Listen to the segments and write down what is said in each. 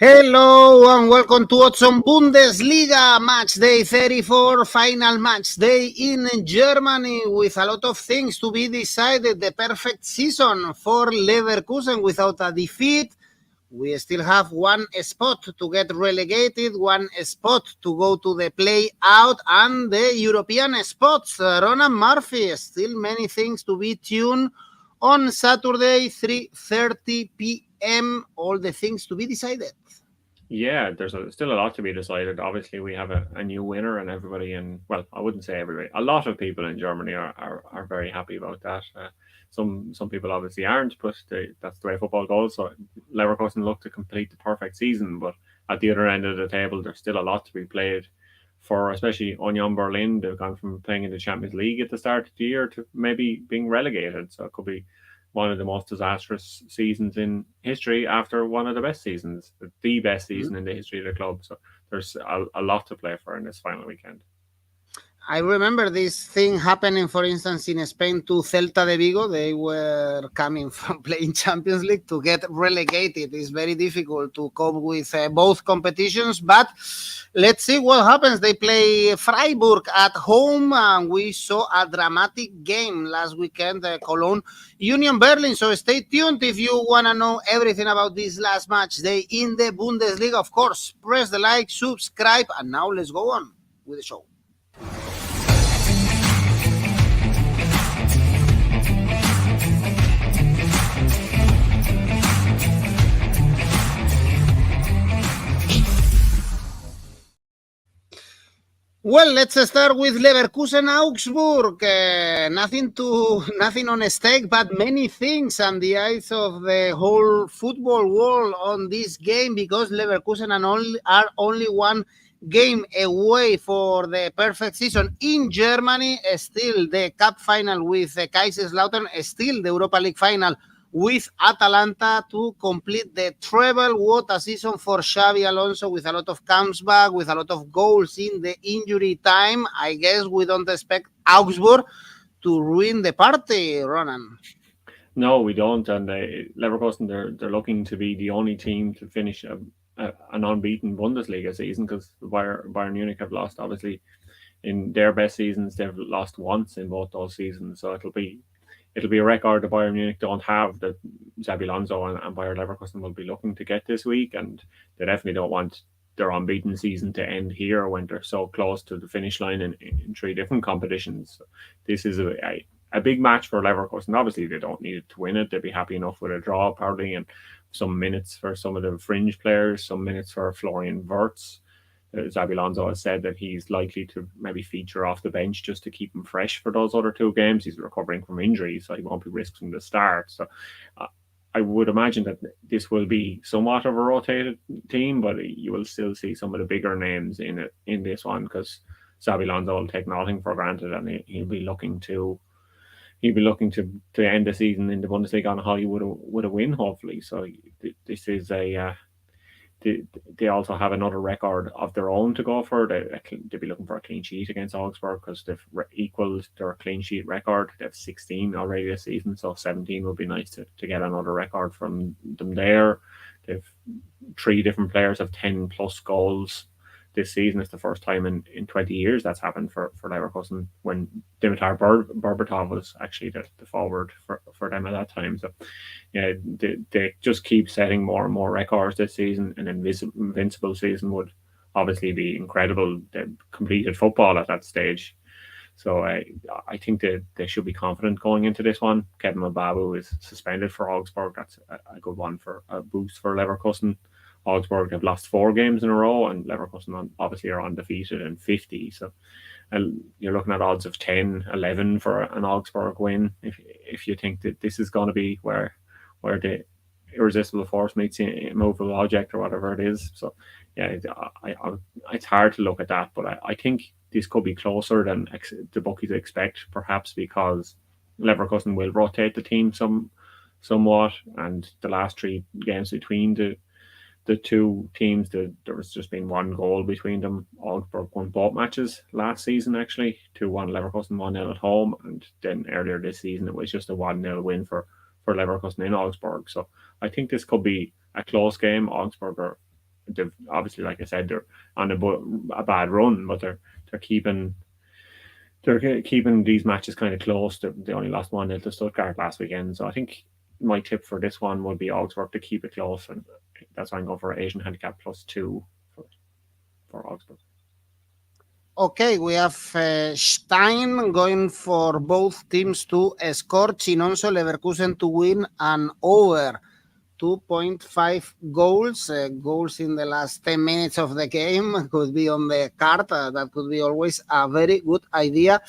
Hello and welcome to Oddspedia Bundesliga match day 34, final match day in Germany with a lot of things to be decided. The perfect season for Leverkusen without a defeat. We still have one spot to get relegated, one spot to go to the play-out, and the European spots. Ronan Murphy, still many things to be tuned on Saturday, 3:30 p.m. All the things to be decided. Yeah, there's still a lot to be decided. Obviously, we have a new winner, and everybody well, I wouldn't say everybody. A lot of people in Germany are very happy about that. Some people obviously aren't, but that's the way football goes. So Leverkusen look to complete the perfect season, but at the other end of the table, there's still a lot to be played for, especially Union Berlin. They've gone from playing in the Champions League at the start of the year to maybe being relegated. So it could be one of the most disastrous seasons in history after one of the best seasons, the best season in the history of the club. So there's a lot to play for in this final weekend. I remember this thing happening, for instance, in Spain to Celta de Vigo. They were coming from playing Champions League to get relegated. It's very difficult to cope with both competitions, but let's see what happens. They play Freiburg at home, and we saw a dramatic game last weekend, Cologne, Union Berlin. So stay tuned if you want to know everything about this last match day in the Bundesliga. Of course, press the like, subscribe, and now let's go on with the show. Well, let's start with Leverkusen Augsburg. Nothing on stake, but many things on the eyes of the whole football world on this game, because Leverkusen are only one game away for the perfect season in Germany. Still the cup final with 𝐿𝐭𝐴𝐧𝐧𝐞𝐜𝐿, still the Europa League final with Atalanta to complete the treble. What a season for Xabi Alonso, with a lot of comeback, with a lot of goals in the injury time. I guess we don't expect Augsburg to ruin the party, Ronan. No, we don't. And Leverkusen, they're looking to be the only team to finish an unbeaten Bundesliga season, because Bayern Munich have lost, obviously, in their best seasons. They've lost once in both those seasons. So it'll be a record that Bayern Munich don't have, that Xabi Alonso and Bayer Leverkusen will be looking to get this week, and they definitely don't want their unbeaten season to end here when they're so close to the finish line in three different competitions. So this is a big match for Leverkusen. Obviously, they don't need to win it. They'd be happy enough with a draw, probably, and some minutes for some of the fringe players, some minutes for Florian Wirtz. Xabi Alonso has said that he's likely to maybe feature off the bench just to keep him fresh for those other two games. He's recovering from injury, so he won't be risking the start. So I would imagine that this will be somewhat of a rotated team, but you will still see some of the bigger names in this one, because Xabi Alonso will take nothing for granted, and he'll be looking to end the season in the Bundesliga on a high with a win, hopefully. So this is they also have another record of their own to go for. They'll be looking for a clean sheet against Augsburg, because they've equaled their clean sheet record. They have 16 already this season, so 17 would be nice to get another record from them there. They've 3 different players have 10 plus goals this season. It's the first time in 20 years that's happened for Leverkusen, when Dimitar Berbatov was actually the forward for them at that time. So yeah, they just keep setting more and more records this season. An invincible season would obviously be incredible. They completed football at that stage. So I think they should be confident going into this one. 𝐜𝐵𝐵𝐿 is suspended for Augsburg. That's a good one for a boost for Leverkusen. Augsburg have lost 4 games in a row, and Leverkusen obviously are undefeated in 50. So you're looking at odds of 10, 11 for an Augsburg win. If you think that this is going to be where the irresistible force meets the immovable object, or whatever it is. So yeah, it's hard to look at that, but I think this could be closer than the bookies expect, perhaps because Leverkusen will rotate the team somewhat, and the last 3 games between the two teams, there was just been 1 goal between them. Augsburg won both matches last season, actually 2-1 Leverkusen, 1-0 at home, and then earlier this season it was just a 1-0 win for Leverkusen in Augsburg. So I think this could be a close game. Augsburg are obviously, like I said, they're on a bad run, but they're keeping these matches kind of close. They only lost 1-0 to Stuttgart last weekend, so I think my tip for this one would be Augsburg to keep it close, and that's why I'm going for Asian handicap +2 for Augsburg. Okay, we have Stein going for both teams to score, Chinonso Leverkusen to win, and over 2.5 goals. Goals in the last 10 minutes of the game could be on the card. That could be always a very good idea.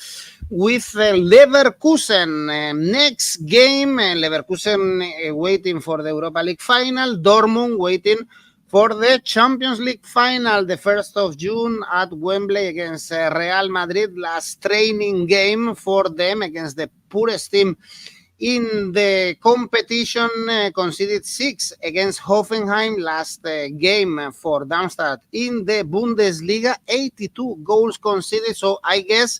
With Leverkusen, next game, Leverkusen waiting for the Europa League final, Dortmund waiting for the Champions League final, the 1st of June at Wembley against Real Madrid. Last training game for them against the poorest team in the competition, conceded 6 against Hoffenheim. Last game for Darmstadt in the Bundesliga, 82 goals conceded. So I guess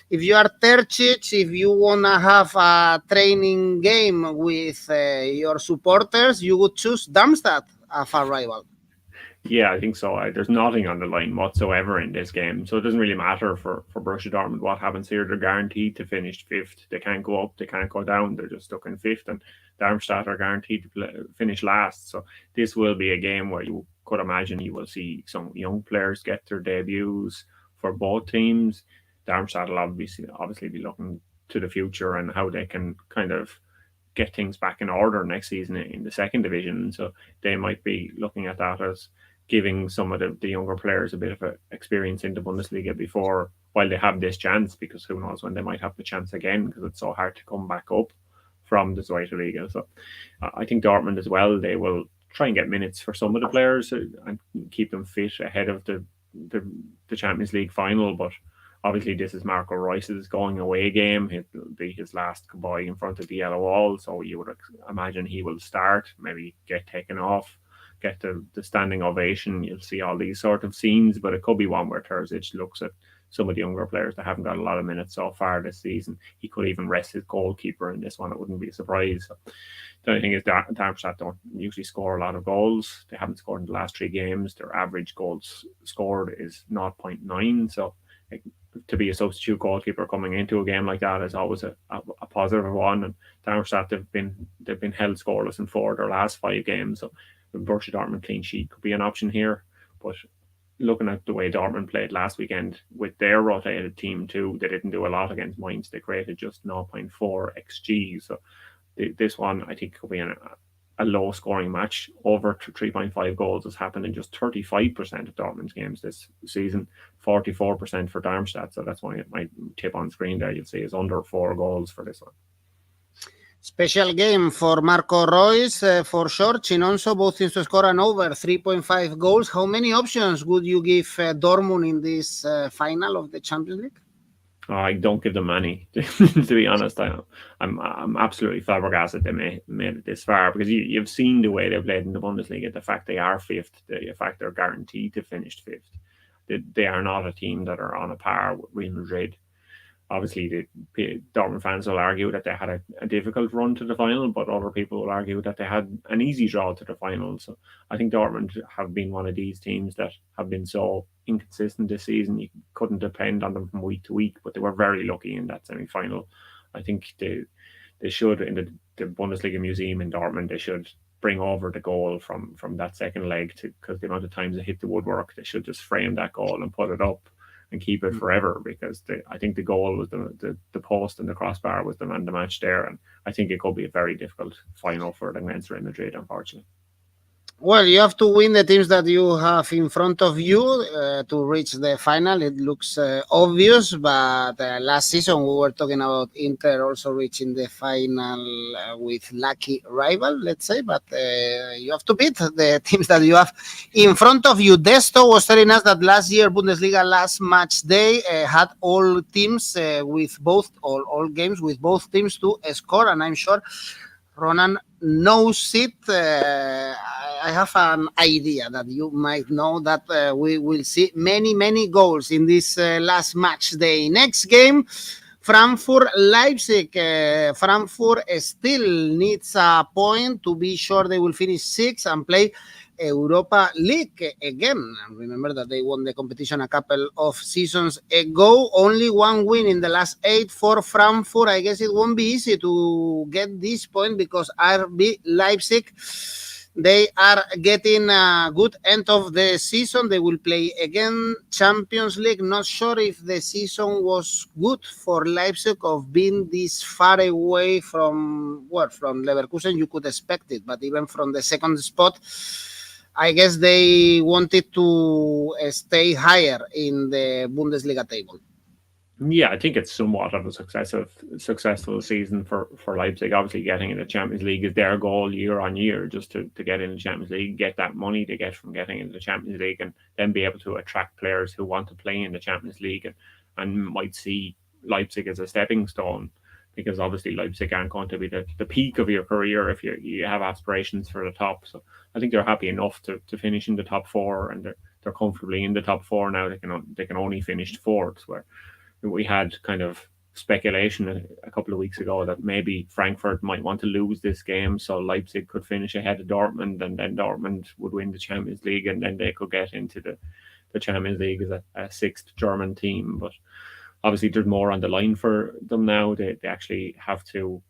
if you are Terzic, if you want to have a training game with your supporters, you would choose Darmstadt as a rival. Yeah, I think so. There's nothing on the line whatsoever in this game, so it doesn't really matter for Borussia Dortmund what happens here. They're guaranteed to finish 5th. They can't go up, they can't go down. They're just stuck in 5th, and Darmstadt are guaranteed to finish last. So this will be a game where you could imagine you will see some young players get their debuts for both teams. Darmstadt will obviously be looking to the future and how they can kind of get things back in order next season in the second division. So they might be looking at that as giving some of the younger players a bit of experience in the Bundesliga before, while they have this chance, because who knows when they might have the chance again, because it's so hard to come back up from the Zweite Liga. So I think Dortmund as well, they will try and get minutes for some of the players and keep them fit ahead of the Champions League final. But obviously this is Marco Reus's going away game. It'll be his last goodbye in front of the yellow wall, so you would imagine he will start, maybe get taken off, get the standing ovation. You'll see all these sort of scenes, but it could be one where Terzic looks at some of the younger players that haven't got a lot of minutes so far this season. He could even rest his goalkeeper in this one. It wouldn't be a surprise. So the only thing is Darmstadt don't usually score a lot of goals. They haven't scored in the last 3 games. Their average goals scored is 0.9. So to be a substitute goalkeeper coming into a game like that is always a positive one. And Darmstadt, they've been held scoreless in 4 of their last 5 games. So Borussia Dortmund clean sheet could be an option here. But looking at the way Dortmund played last weekend with their rotated team too, they didn't do a lot against Mainz. They created just 0.4 XG. So this one, I think, could be a low scoring match. Over 3.5 goals has happened in just 35% of Dortmund's games this season, 44% for Darmstadt. So that's why my tip on screen there, you'll see, is under 4 goals for this one. Special game for Marco Reus, for sure. Chinonso, both teams to score an over 3.5 goals. How many options would you give Dortmund in this final of the Champions League? I don't give them any, to be honest. I'm absolutely flabbergasted they made it this far, because you've seen the way they played in the Bundesliga, the fact they are 5th, the fact they're guaranteed to finish 5th. They are not a team that are on a par with Real Madrid. Obviously, the Dortmund fans will argue that they had a difficult run to the final, but other people will argue that they had an easy draw to the final. So I think Dortmund have been one of these teams that have been so inconsistent this season. You couldn't depend on them from week to week, but they were very lucky in that semi-final. I think they should, in the Bundesliga Museum in Dortmund, they should bring over the goal from that second leg, because the amount of times they hit the woodwork, they should just frame that goal and put it up and keep it forever, because I think the goal was the post and the crossbar was the man of the match there, and I think it could be a very difficult final for them against Real Madrid, unfortunately. Well, you have to win the teams that you have in front of you to reach the final. It looks obvious, but last season we were talking about Inter also reaching the final with lucky rival, let's say, but you have to beat the teams that you have in front of you. Desto was telling us that last year Bundesliga last match day had all teams with all games with both teams to score, and I'm sure Ronan knows it. I have an idea that you might know that we will see many goals in this last match day. Next game, Frankfurt Leipzig. Frankfurt still needs a point to be sure they will finish 6th and play Europa League again. Remember that they won the competition a couple of seasons ago. Only one win in the last 8 for Frankfurt. I guess it won't be easy to get this point because RB Leipzig, they are getting a good end of the season. They will play again Champions League. Not sure if the season was good for Leipzig of being this far away from Leverkusen. You could expect it, but even from the second spot, I guess they wanted to stay higher in the Bundesliga table. Yeah, I think it's somewhat of a successful season for Leipzig. Obviously, getting in the Champions League is their goal year on year, just to get in the Champions League, get that money they get from getting into the Champions League, and then be able to attract players who want to play in the Champions League and might see Leipzig as a stepping stone, because obviously Leipzig aren't going to be the peak of your career if you have aspirations for the top. So I think they're happy enough to finish in the top 4, and they're comfortably in the top 4 now. They can only finish 4th, where we had kind of speculation a couple of weeks ago that maybe Frankfurt might want to lose this game so Leipzig could finish ahead of Dortmund, and then Dortmund would win the Champions League, and then they could get into the Champions League as a 6th German team. But obviously there's more on the line for them now. They actually have to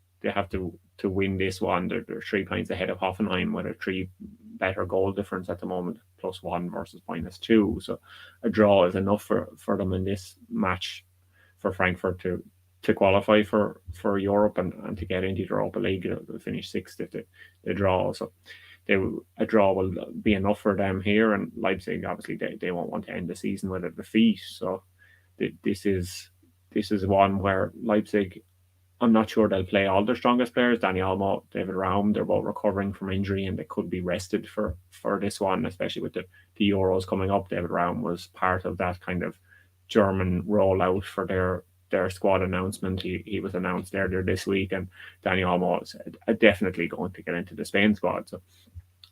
win this one. They're 3 points ahead of Hoffenheim with a 3 better goal difference at the moment, +1 versus -2. So a draw is enough for them in this match for Frankfurt to qualify for Europe and to get into the Europa League. They'll finish 6th if they draw. So a draw will be enough for them here. And Leipzig, obviously, they won't want to end the season with a defeat. So this is one where Leipzig, I'm not sure they'll play all their strongest players. Dani Olmo, David Raum, they're both recovering from injury, and they could be rested for this one, especially with the Euros coming up. David Raum was part of that kind of German rollout for their squad announcement. He was announced earlier this week, and Dani Olmo is definitely going to get into the Spain squad. So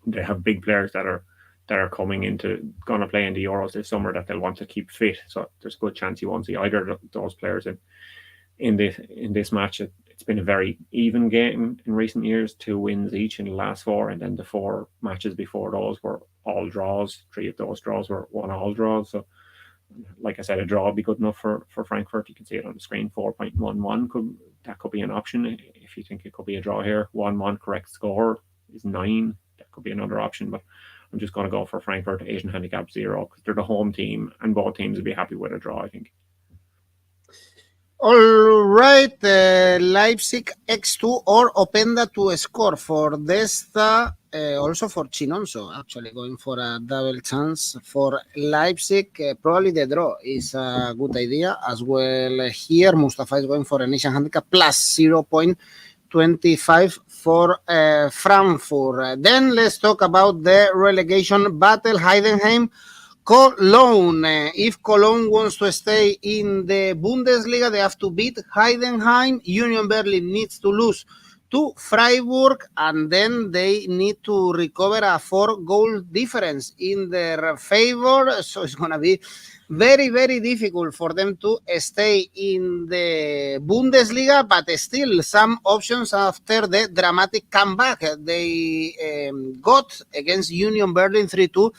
they have big players that are going to play in the Euros this summer that they'll want to keep fit. So there's a good chance you won't see either of those players in this match. It's been a very even game in recent years, 2 wins each in the last 4, and then the 4 matches before those were all draws. 3 of those draws were 1-all draws. So like I said, a draw would be good enough for Frankfurt. You can see it on the screen. 4.11 could be an option if you think it could be a draw here. 1-1 correct score is 9. That could be another option, but I'm just going to go for Frankfurt Asian handicap 0 because they're the home team, and both teams will be happy with a draw, I think. All right, Leipzig X2 or Openda to score for Desta, also for Chinonso, actually going for a double chance for Leipzig. Probably the draw is a good idea as well here. Mustafa is going for an Asian handicap plus 0.25 for Frankfurt. Then let's talk about the relegation battle. Heidenheim Cologne. If Cologne wants to stay in the Bundesliga, they have to beat Heidenheim. Union Berlin needs to lose to Freiburg, and then they need to recover a 4-goal difference in their favor. So it's going to be very, very difficult for them to stay in the Bundesliga, but still some options after the dramatic comeback they got against Union Berlin 3-2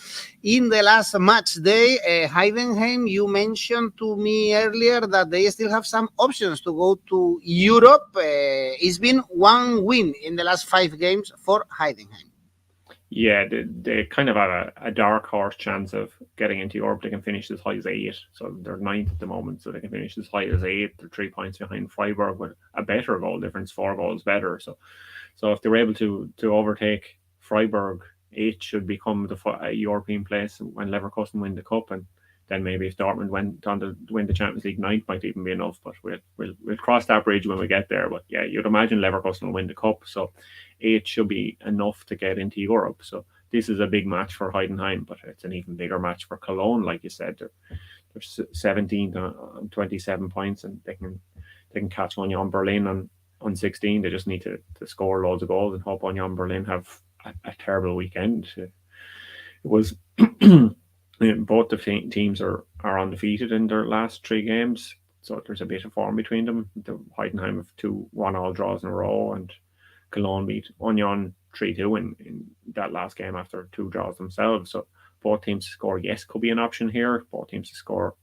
in the last match day. Heidenheim, you mentioned to me earlier that they still have some options to go to Europe. It's been 1 win in the last 5 games for Heidenheim. Yeah, they kind of have a dark horse chance of getting into Europe. They can finish as high as 8. So they're 9th at the moment, so they can finish as high as 8. They're 3 points behind Freiburg with a better goal difference, 4 goals better. So if they're able to overtake Freiburg, 8 should become a European place when Leverkusen win the cup, and then maybe if Dortmund went on to win the Champions League, 9 might even be enough. But we'll cross that bridge when we get there. But yeah, you'd imagine Leverkusen will win the cup, so 8 should be enough to get into Europe. So this is a big match for Heidenheim, but it's an even bigger match for Cologne. Like you said, they're 17th on 27 points, and they can catch Union Berlin on 16. They just need to score loads of goals and hope Union Berlin have a terrible weekend. It was both the teams are undefeated in their last 3 games, so there's a bit of form between them. The Heidenheim have 2 1-all draws in a row, and Cologne beat Union 3-2 in that last game after 2 draws themselves. So both teams to score, yes, could be an option here. Both teams to score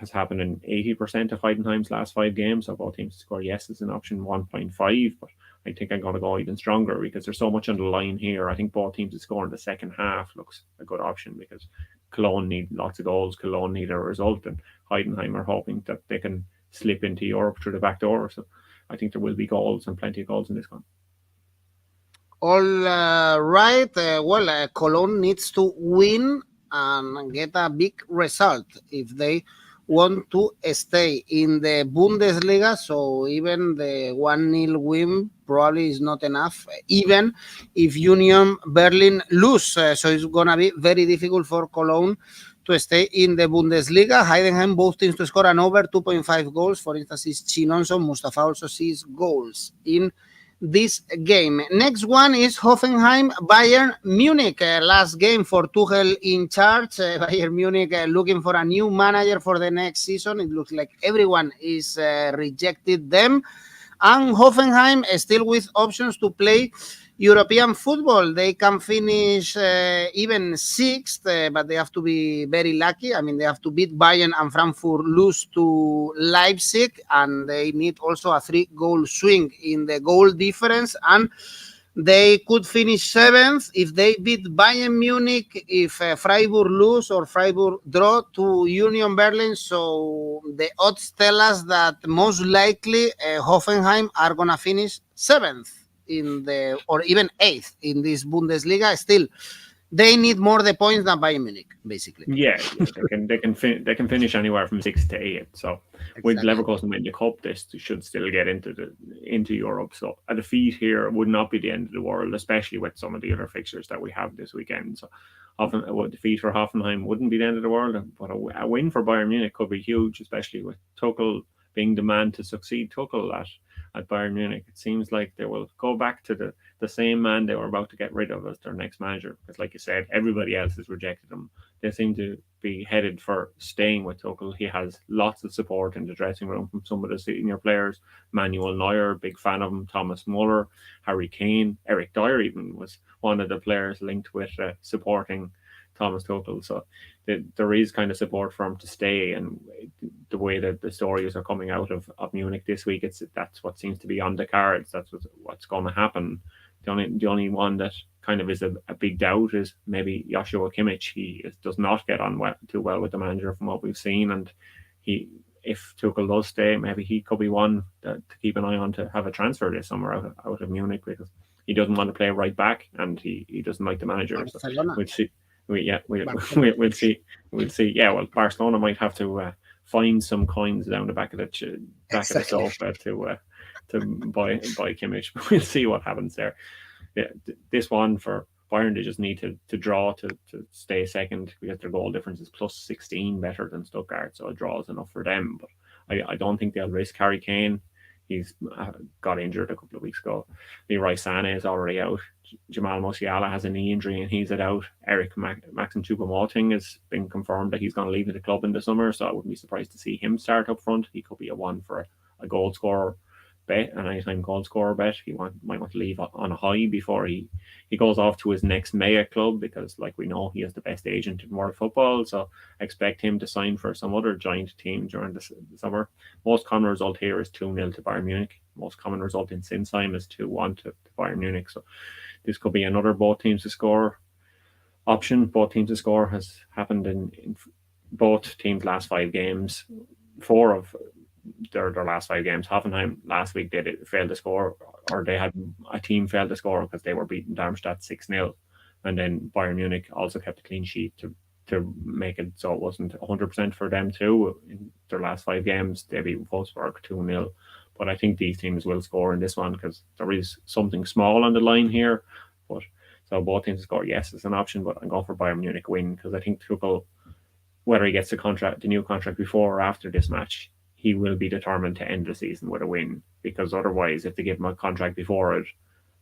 has happened in 80% of Heidenheim's last 5 games. So both teams to score, yes, is an option 1.5. But I think I'm going to go even stronger because there's so much on the line here. I think both teams to score in the second half looks a good option because Cologne need lots of goals. Cologne need a result, and Heidenheim are hoping that they can slip into Europe through the back door. So I think there will be goals and plenty of goals in this one. All right. Cologne needs to win and get a big result if they want to stay in the Bundesliga. So even the 1-0 win probably is not enough, even if Union Berlin lose. So it's going to be very difficult for Cologne to stay in the Bundesliga. Heidenheim, both teams to score an over 2.5 goals. For instance, is Chinonso. Mustafa also sees goals in this game. Next one is Hoffenheim Bayern Munich. Last game for Tuchel in charge. Bayern Munich looking for a new manager for the next season. It looks like everyone is rejected them. And Hoffenheim still with options to play European football. They can finish even 6th, but they have to be very lucky. I mean, they have to beat Bayern and Frankfurt, lose to Leipzig, and they need also a 3-goal swing in the goal difference. And they could finish 7th if they beat Bayern Munich, if Freiburg lose or Freiburg draw to Union Berlin. So the odds tell us that most likely Hoffenheim are going to finish 7th or even 8th in this Bundesliga. Still, they need more the points than Bayern Munich, basically. Yeah, they can finish anywhere from 6 to 8. So exactly. With Leverkusen winning the cup, they should still get into Europe. So a defeat here would not be the end of the world, especially with some of the other fixtures that we have this weekend. So often a defeat for Hoffenheim wouldn't be the end of the world, but a win for Bayern Munich could be huge, especially with Tuchel being the man to succeed Tuchel at Bayern Munich. It seems like they will go back to the same man they were about to get rid of as their next manager. Because like you said, everybody else has rejected him. They seem to be headed for staying with Tuchel. He has lots of support in the dressing room from some of the senior players. Manuel Neuer, big fan of him. Thomas Muller, Harry Kane, Eric Dyer even was one of the players linked with supporting Thomas Tuchel. So there is kind of support for him to stay, and the way that the stories are coming out of Munich this week, that's what seems to be on the cards. That's what's going to happen. The only one that kind of is a big doubt is maybe 𝐜𝐿 Kimmich. He does not get on too well with the manager from what we've seen, and if Tuchel does stay, maybe he could be one to keep an eye on to have a transfer this summer out of Munich, because he doesn't want to play right back and he doesn't like the manager. So we'll see. We'll see. Yeah, well, Barcelona might have to find some coins down the back of the sofa to buy Kimmich. We'll see what happens there. Yeah, this one for Bayern, they just need to draw to stay second, because their goal difference is plus 16 better than Stuttgart, so a draw is enough for them. But I don't think they'll risk Harry Kane. He's got injured a couple of weeks ago. Leroy Sané is already out. Jamal Musiala has a knee injury and he's out. Maxim Choupo-Moting has been confirmed that he's going to leave the club in the summer, so I wouldn't be surprised to see him start up front. He could be a one for a goal scorer bet, an anytime goal scorer bet. He might want to leave on a high before he goes off to his next Maya club, because like we know, he has the best agent in world football, so I expect him to sign for some other giant team during the summer. Most common result here is 2-0 to Bayern Munich. Most common result in Sinsheim is 2-1 to Bayern Munich. So this could be another both teams to score option. Both teams to score has happened in both teams' last 5 games. 4 of their last 5 games. Hoffenheim last week they failed to score, or they had a team failed to score because they were beating Darmstadt 6-0, and then Bayern Munich also kept a clean sheet to make it so it wasn't 100% for them too. In their last 5 games they beat Wolfsburg 2-0. But I think these teams will score in this one, because there is something small on the line here. But so both teams score, yes, it's an option, but I'm going for Bayern Munich win, because I think Tuchel, whether he gets the new contract before or after this match, he will be determined to end the season with a win, because otherwise, if they give him a contract before it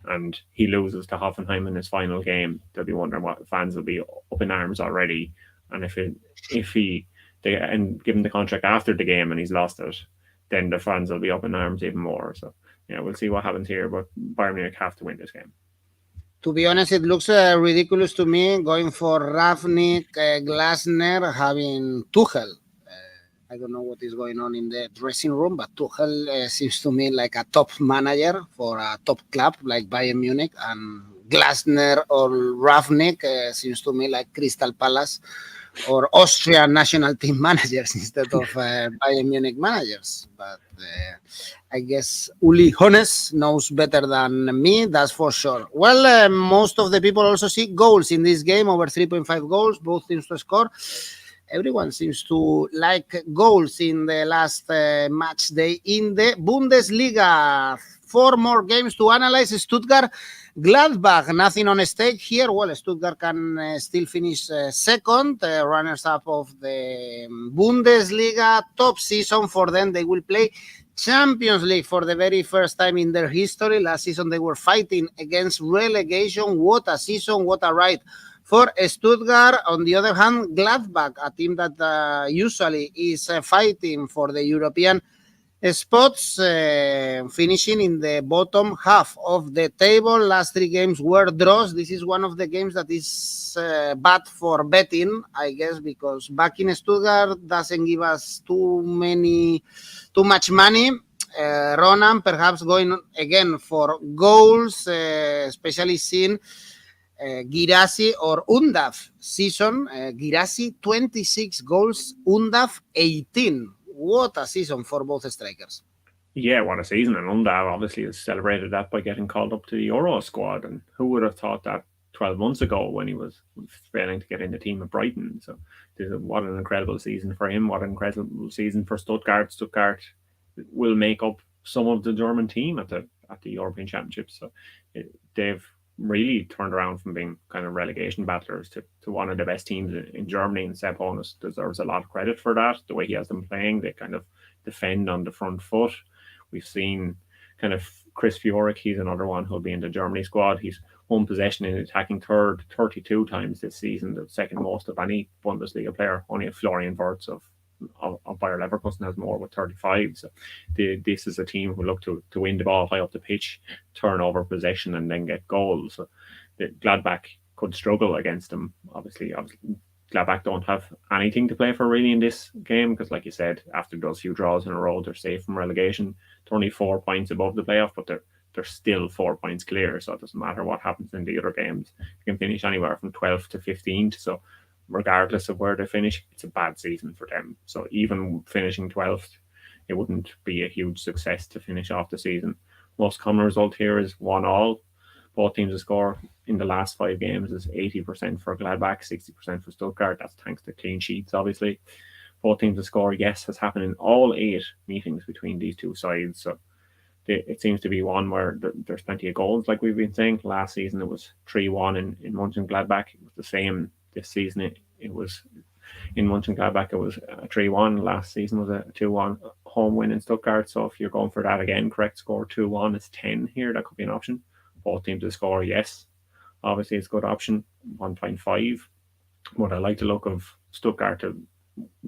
and he loses to Hoffenheim in his final game, they'll be wondering what fans will be up in arms already. And if they give him the contract after the game and he's lost it, then the fans will be up in arms even more. So yeah, we'll see what happens here, but Bayern Munich have to win this game. To be honest, it looks ridiculous to me going for Rangnick, Glasner, having Tuchel. I don't know what is going on in the dressing room, but Tuchel seems to me like a top manager for a top club like Bayern Munich, and Glasner or Rangnick seems to me like Crystal Palace or Austrian national team managers instead of Bayern Munich managers. But I guess Uli Hoeneß knows better than me, that's for sure. Well, most of the people also see goals in this game, over 3.5 goals, both teams to score. Everyone seems to like goals in the last match day in the Bundesliga. 4 more games to analyze. Stuttgart, Gladbach, nothing on stake here. Well, Stuttgart can still finish second, runners-up of the Bundesliga. Top season for them. They will play Champions League for the very first time in their history. Last season they were fighting against relegation. What a season, what a ride for Stuttgart. On the other hand, Gladbach, a team that usually is fighting for the European spots, finishing in the bottom half of the table. Last 3 games were draws. This is one of the games that is bad for betting, I guess, because back in Stuttgart doesn't give us too much money. Ronan perhaps going again for goals, especially seeing Guirassy or Undav season. Guirassy 26 goals, Undav 18. What a season for both strikers. Yeah, what a season. And Undav obviously has celebrated that by getting called up to the Euro squad. And who would have thought that 12 months ago when he was failing to get in the team at Brighton? So what an incredible season for him. What an incredible season for Stuttgart. Stuttgart will make up some of the German team at the European Championships. So they've really turned around from being kind of relegation battlers to one of the best teams in Germany, and Sepp Hoeneß deserves a lot of credit for that. The way he has them playing, they kind of defend on the front foot. We've seen kind of Chris Fiorik, he's another one who'll be in the Germany squad. He's home possession in attacking third 32 times this season, the second most of any Bundesliga player. Only a Florian Wirtz of Bayer Leverkusen has more with 35. So this is a team who look to win the ball high up the pitch, turn over possession, and then get goals. So the Gladbach could struggle against them. Obviously, Gladbach don't have anything to play for really in this game because, like you said, after those few draws in a row, they're safe from relegation. They're only 4 points above the playoff, but they're still 4 points clear. So it doesn't matter what happens in the other games. You can finish anywhere from 12th to 15th. So regardless of where they finish, it's a bad season for them. So even finishing 12th, it wouldn't be a huge success to finish off the season. Most common result here is 1-1. Both teams to score in the last 5 games is 80% for Gladbach, 60% for Stuttgart. That's thanks to clean sheets, obviously. Both teams to score, yes, has happened in all 8 meetings between these two sides. So it seems to be one where there's plenty of goals, like we've been saying. Last season it was 3-1 in Mönchengladbach. It was the same this season. It was in Mönchengladbach, it was a 3-1. Last season was a 2-1 home win in Stuttgart. So if you're going for that again, correct score 2-1 is 10 here. That could be an option. Both teams to score, yes. Obviously, it's a good option, 1.5. But I like the look of Stuttgart to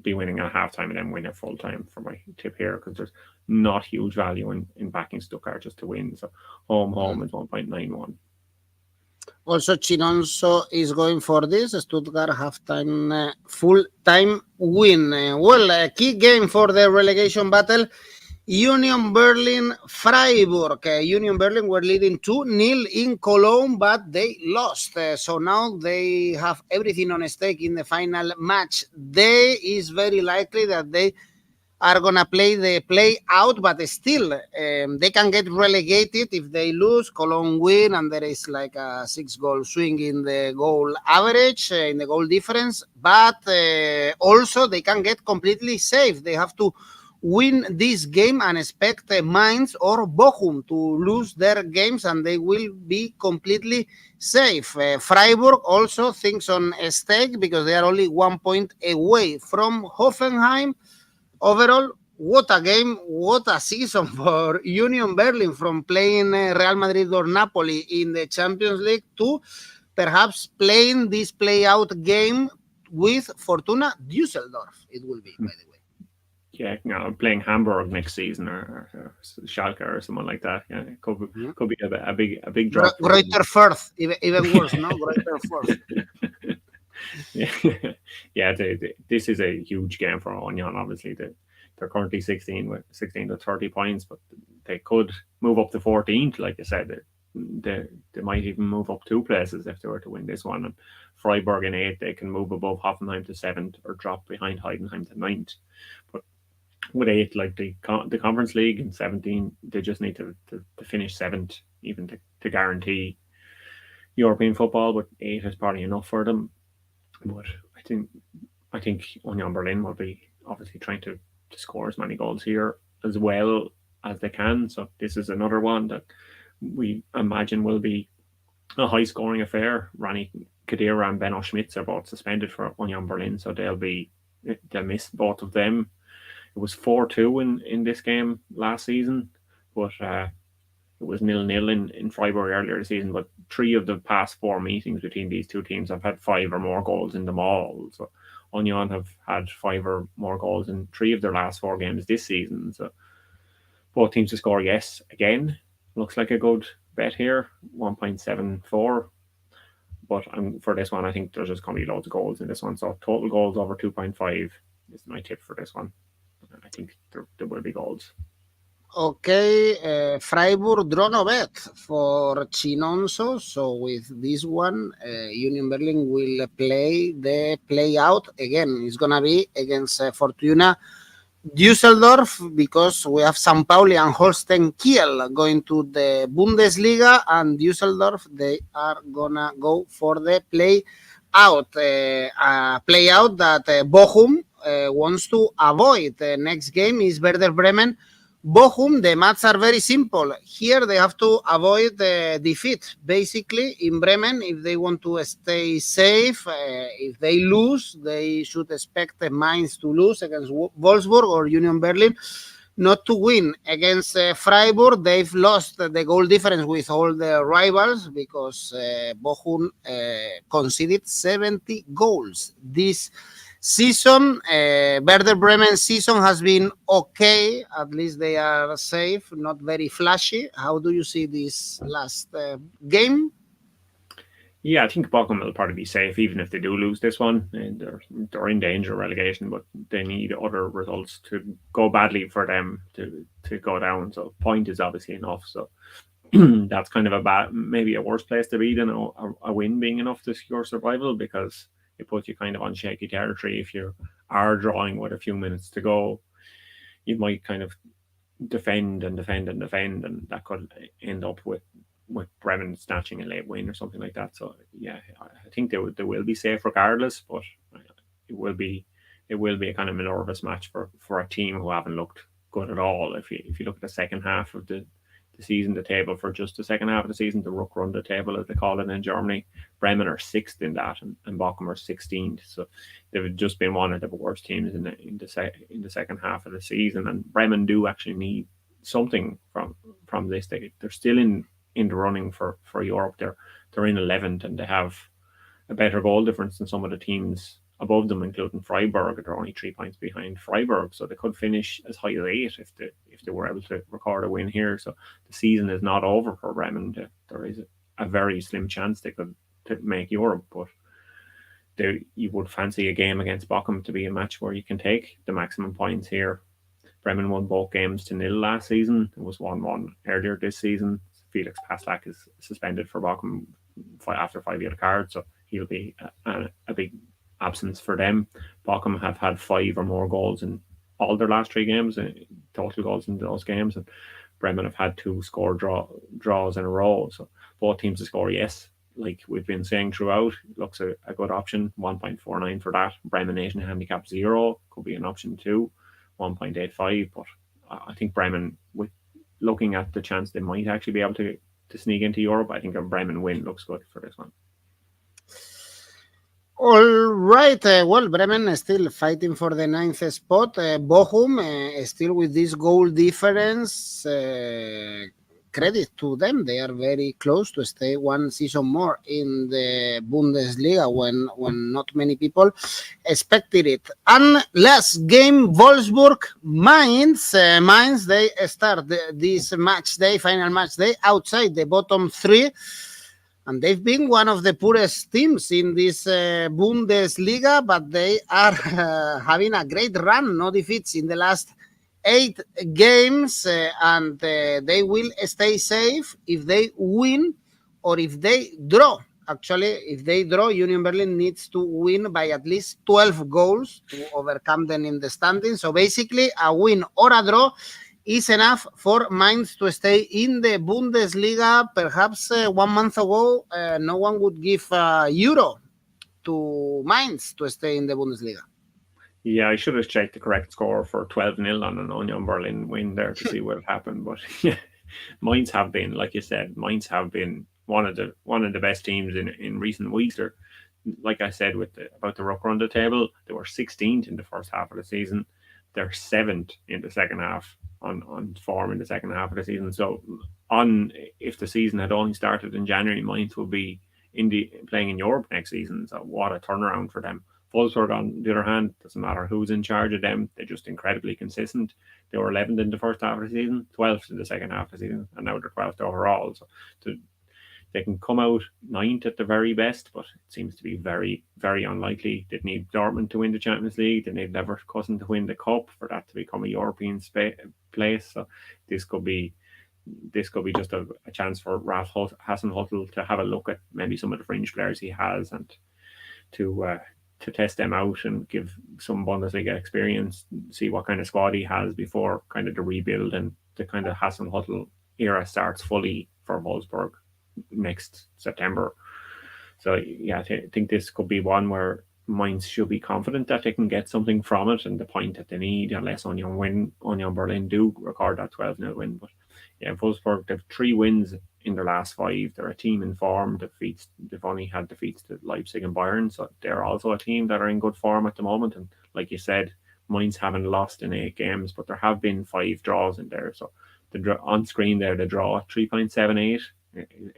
be winning at halftime and then win at full time for my tip here, because there's not huge value in backing Stuttgart just to win. So home is 1.91. Also, Chinonso is going for this Stuttgart halftime full-time win. Well, a key game for the relegation battle, Union Berlin Freiburg. Union Berlin were leading 2-0 in Cologne, but they lost. So now they have everything on stake in the final match. They is very likely that they are going to play the play out, but still they can get relegated if they lose. Cologne win, and there is like a 6-goal swing in the goal average, in the goal difference. But also they can get completely safe. They have to win this game and expect Mainz or Bochum to lose their games, and they will be completely safe. Freiburg also thinks on stake because they are only 1 point away from Hoffenheim. Overall, what a game, what a season for Union Berlin, from playing Real Madrid or Napoli in the Champions League to perhaps playing this play-out game with Fortuna Düsseldorf, it will be, by the way. Yeah, playing Hamburg next season or Schalke or someone like that. Yeah, it could be a big drop. Greater Firth, even worse, no? Greater Firth. Yeah, this is a huge game for Union. Obviously, they're currently 16 to 30 points, but they could move up to 14th. Like I said, they might even move up 2 places if they were to win this one. And Freiburg in 8th, they can move above Hoffenheim to 7th or drop behind Heidenheim to 9th. But with 8, like the Conference League in 17, they just need to finish 7th even to guarantee European football. But 8 is probably enough for them. But I think Union Berlin will be obviously trying to score as many goals here as well as they can. So this is another one that we imagine will be a high scoring affair. Rani Khedira and Benno Schmitz are both suspended for Union Berlin, so they'll miss both of them. It was 4-2 in this game last season, but it was 0-0 in Freiburg earlier this season. But 3 of the past 4 meetings between these 2 teams have had 5 or more goals in them all. So Union have had 5 or more goals in 3 of their last 4 games this season. So both teams to score yes again. Looks like a good bet here, 1.74. But for this one, I think there's just going to be loads of goals in this one. So total goals over 2.5 is my tip for this one. I think there will be goals. Okay, Freiburg draw no bet for Chinonso. So with this one, Union Berlin will play the play out again. It's gonna be against Fortuna Düsseldorf, because we have St. Pauli and Holstein Kiel going to the Bundesliga, and Düsseldorf, they are gonna go for the play out. Play out that Bochum wants to avoid. The next game is Werder Bremen. Bochum, the maths are very simple. Here they have to avoid the defeat. Basically, in Bremen, if they want to stay safe, if they lose, they should expect Mainz to lose against Wolfsburg, or Union Berlin not to win. Against Freiburg, they've lost the goal difference with all the rivals, because Bochum conceded 70 goals this season. Werder Bremen season has been okay. At least they are safe, not very flashy. How do you see this last game? Yeah, I think Bochum will probably be safe even if they do lose this one. And they're in danger of relegation, but they need other results to go badly for them to go down. So point is obviously enough. So that's kind of maybe a worse place to be than a win being enough to secure survival, because it puts you kind of on shaky territory. If you are drawing with a few minutes to go, you might kind of defend, and that could end up with Bremen snatching a late win or something like that. So yeah, I think they will be safe regardless, but it will be a kind of nervous match for a team who haven't looked good at all. If you look at the second half of the season, the table for just the second half of the season, the Ruck Runde table as they call it in Germany, Bremen are 6th in that, and Bochum are 16th. So they've just been one of the worst teams in the second half of the season. And Bremen do actually need something from this. They're still in the running for Europe. They're in 11th, and they have a better goal difference than some of the teams above them, including Freiburg. They're only 3 points behind Freiburg, so they could finish as high as 8 if they were able to record a win here. So the season is not over for Bremen. There is a very slim chance they could make Europe, but you would fancy a game against Bochum to be a match where you can take the maximum points here. Bremen won both games 0 last season. It was 1-1 earlier this season. Felix Passlack is suspended for Bochum after 5 yellow cards, so he'll be a big absence for them. Bochum have had 5 or more goals in all their last 3 games, total goals in those games, and Bremen have had 2 score draws in a row. So both teams to score yes, like we've been saying throughout, looks a good option. 1.49 for that. Bremen Asian handicap 0 could be an option too. 1.85, but I think Bremen, with looking at the chance they might actually be able to sneak into Europe, I think a Bremen win looks good for this one. All right. Well, Bremen is still fighting for the 9th spot. Bochum still with this goal difference credit to them. They are very close to stay one season more in the Bundesliga when not many people expected it. And last game, Wolfsburg, Mainz. Mainz, they start this match day, final match day, outside the bottom three. And they've been one of the poorest teams in this Bundesliga, but they are having a great run, no defeats in the last 8 games, and they will stay safe if they win or if they draw. Actually, if they draw, Union Berlin needs to win by at least 12 goals to overcome them in the standings. So basically, a win or a draw is enough for Mainz to stay in the Bundesliga. Perhaps 1 month ago, no one would give euro to Mainz to stay in the Bundesliga. Yeah, I should have checked the correct score for 12-0 on an Union Berlin win there to see what happened. But yeah, Mainz have been, like you said, Mainz have been one of the best teams in recent weeks. They're, like I said, about the ruck on the table, they were 16th in the first half of the season. They're 7th in the second half on form in the second half of the season. So if the season had only started in January, Mainz will be playing in Europe next season. So what a turnaround for them. Wolfsburg, on the other hand, doesn't matter who's in charge of them, they're just incredibly consistent. They were 11th in the first half of the season, 12th in the second half of the season, and now they're 12th overall. So they can come out 9th at the very best, but it seems to be very, very unlikely. They need Dortmund to win the Champions League. They need Leverkusen to win the Cup for that to become a European place. So this could be just a chance for Ralf Hasenhüttl to have a look at maybe some of the fringe players he has and to test them out and give some Bundesliga experience, see what kind of squad he has before kind of the rebuild and the kind of Hasenhüttl era starts fully for Wolfsburg next September. So yeah, I think this could be one where Mainz should be confident that they can get something from it and the point that they need, unless Union Berlin do record that 12-0 win. But yeah, Wolfsburg, they've 3 wins in their last 5. They're a team in form. They've only had defeats to Leipzig and Bayern, so they're also a team that are in good form at the moment. And like you said, Mainz haven't lost in 8 games, but there have been 5 draws in there. So on screen there, the draw 3.78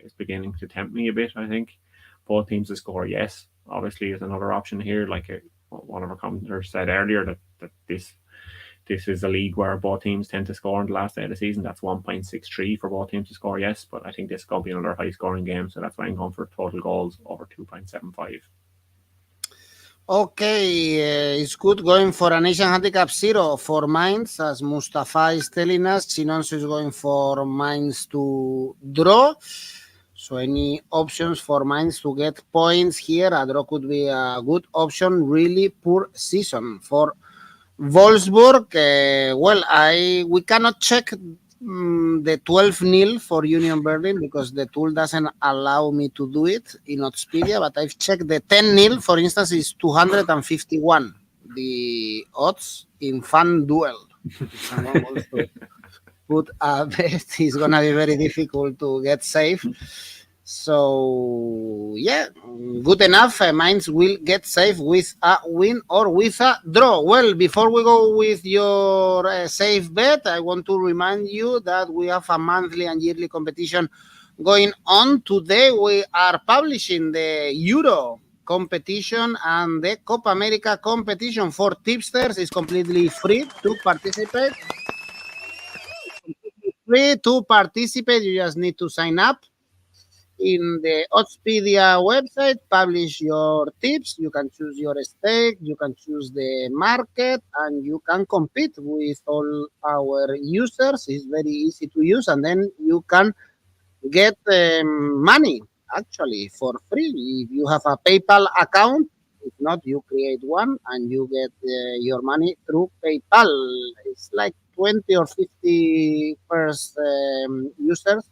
is beginning to tempt me a bit. I think both teams to score yes, obviously, is another option here. Like one of our commenters said earlier, that this is a league where both teams tend to score in the last day of the season. That's 1.63 for both teams to score yes, but I think this is going to be another high scoring game, so that's why I'm going for total goals over 2.75. Okay, it's good going for an Asian handicap 0 for Mainz, as Mustafa is telling us. Chinonso is going for Mainz to draw. So any options for Mainz to get points here? A draw could be a good option. Really poor season for Wolfsburg. We cannot check the 12-0 for Union Berlin because the tool doesn't allow me to do it in Oddspedia, but I've checked the 10-0, for instance, is 251. The odds in FanDuel. If someone wants to put a bet, it's going to be very difficult to get safe. So, yeah, good enough. Mainz will get safe with a win or with a draw. Well, before we go with your safe bet, I want to remind you that we have a monthly and yearly competition going on. Today, we are publishing the Euro competition and the Copa America competition for tipsters. It's completely free to participate. You just need to sign up in the Oddspedia website, publish your tips. You can choose your stake, you can choose the market, and you can compete with all our users. It's very easy to use, and then you can get money actually for free. If you have a PayPal account, if not, you create one and you get your money through PayPal. It's like 20 or 50 first users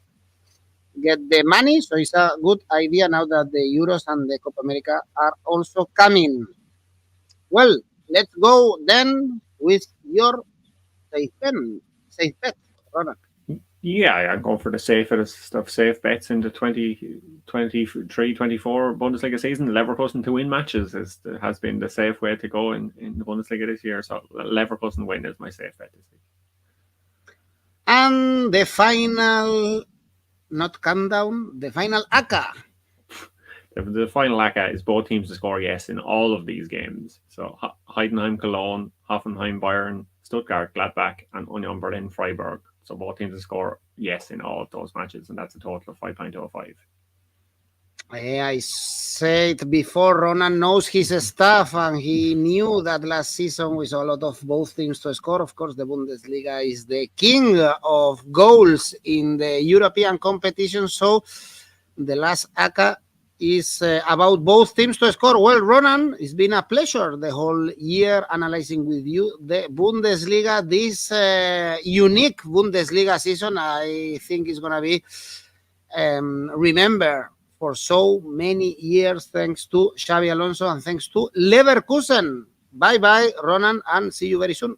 get the money, so it's a good idea now that the Euros and the Copa America are also coming. Well, let's go then with your safe bet, Ronan. Yeah, I'm going for the safest of safe bets in the 2023-24 Bundesliga season. Leverkusen to win matches has been the safe way to go in the Bundesliga this year. So Leverkusen win is my safe bet this week. And the final not countdown, the final ACCA. The final ACCA is both teams to score yes in all of these games. So Heidenheim, Cologne, Hoffenheim, Bayern, Stuttgart, Gladbach, and Union Berlin, Freiburg. So both teams to score yes in all of those matches, and that's a total of 5.05. I said before, Ronan knows his stuff, and he knew that last season we saw a lot of both teams to score. Of course, the Bundesliga is the king of goals in the European competition, so the last ACCA is about both teams to score. Well, Ronan, it's been a pleasure the whole year analyzing with you the Bundesliga. This unique Bundesliga season, I think, is going to be remembered for so many years, thanks to Xabi Alonso and thanks to Leverkusen. Bye-bye, Ronan, and see you very soon.